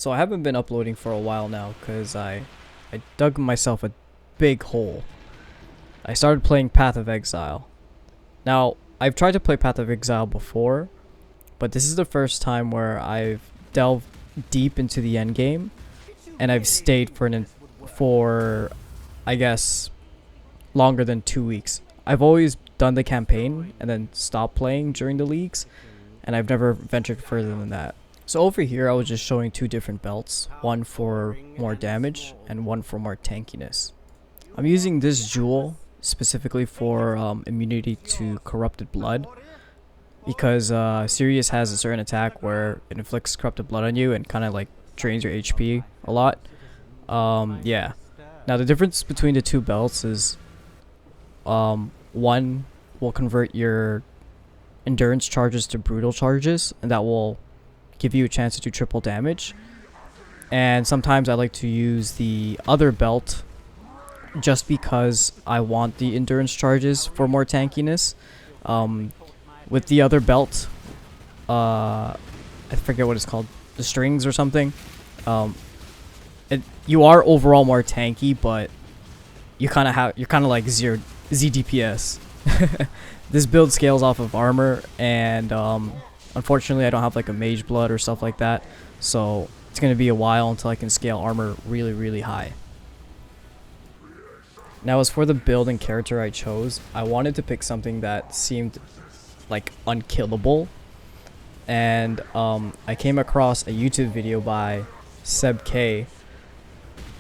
So I haven't been uploading for a while now because I dug myself a big hole. I started playing Path of Exile. Now, I've tried to play Path of Exile before, but this is the first time where I've delved deep into the end game, and I've stayed for I guess longer than 2 weeks. I've always done the campaign and then stopped playing during the leagues, and I've never ventured further than that. So over here I was just showing two different belts, one for more damage and one for more tankiness. I'm using this jewel specifically for immunity to corrupted blood, because Sirus has a certain attack where it inflicts corrupted blood on you and kind of like drains your HP a lot. Yeah. Now the difference between the two belts is one will convert your endurance charges to brutal charges, and that will give you a chance to do triple damage. And sometimes I like to use the other belt just because I want the endurance charges for more tankiness. With the other belt, I forget what it's called, the strings or something. You are overall more tanky, but you're kind of like zero zDPS. This build scales off of armor, and unfortunately I don't have like a mage blood or stuff like that, so it's gonna be a while until I can scale armor really high. Now, as for the build and character I chose, I wanted to pick something that seemed like unkillable, and I came across a YouTube video by zDPS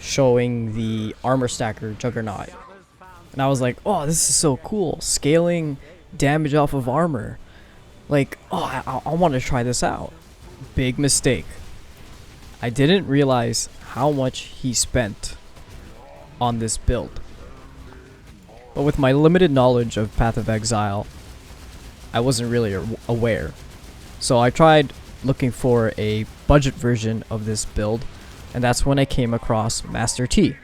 showing the Armor Stacker Juggernaut, and I was like, oh, this is so cool, scaling damage off of armor. Like, oh, I want to try this out. Big mistake. I didn't realize how much he spent on this build. But with my limited knowledge of Path of Exile, I wasn't really aware. So I tried looking for a budget version of this build, and that's when I came across Master T.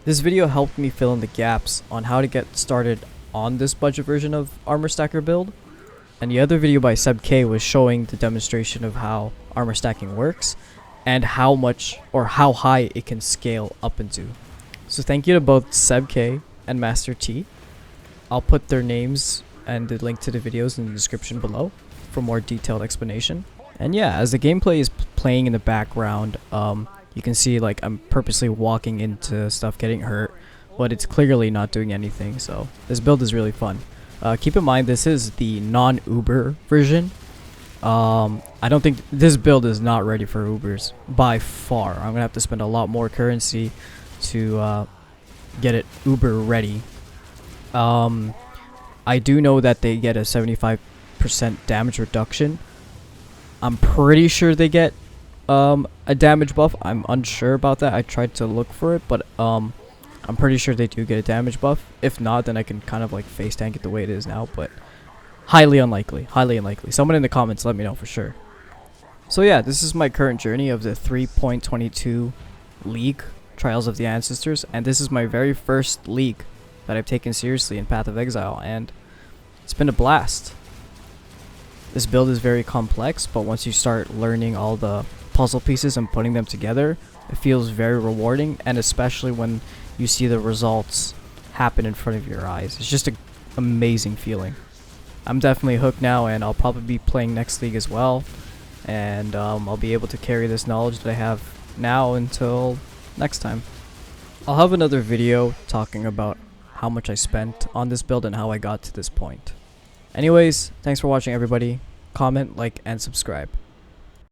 This video helped me fill in the gaps on how to get started on this budget version of Armor Stacker build. And the other video by zDPS was showing the demonstration of how armor stacking works and how much or how high it can scale up into. So thank you to both zDPS and Master T. I'll put their names and the link to the videos in the description below for more detailed explanation. And yeah, as the gameplay is playing in the background, you can see like I'm purposely walking into stuff getting hurt, but it's clearly not doing anything, so this build is really fun. Keep in mind, this is the non-Uber version. I don't think this build is not ready for Ubers by far. I'm gonna have to spend a lot more currency to get it Uber ready. I do know that they get a 75% damage reduction. I'm pretty sure they get a damage buff. I'm unsure about that. I tried to look for it, but I'm pretty sure they do get a damage buff. If not, then I can kind of like face tank it the way it is now, but highly unlikely. Someone in the comments let me know for sure. So yeah, this is my current journey of the 3.22 league, Trials of the Ancestors, and this is my very first league that I've taken seriously in Path of Exile, and it's been a blast. This build is very complex, but once you start learning all the puzzle pieces and putting them together, it feels very rewarding, and especially when you see the results happen in front of your eyes. It's just an amazing feeling. I'm definitely hooked now, and I'll probably be playing next league as well, and I'll be able to carry this knowledge that I have now until next time. I'll have another video talking about how much I spent on this build and how I got to this point. Anyways, thanks for watching everybody. Comment, like, and subscribe.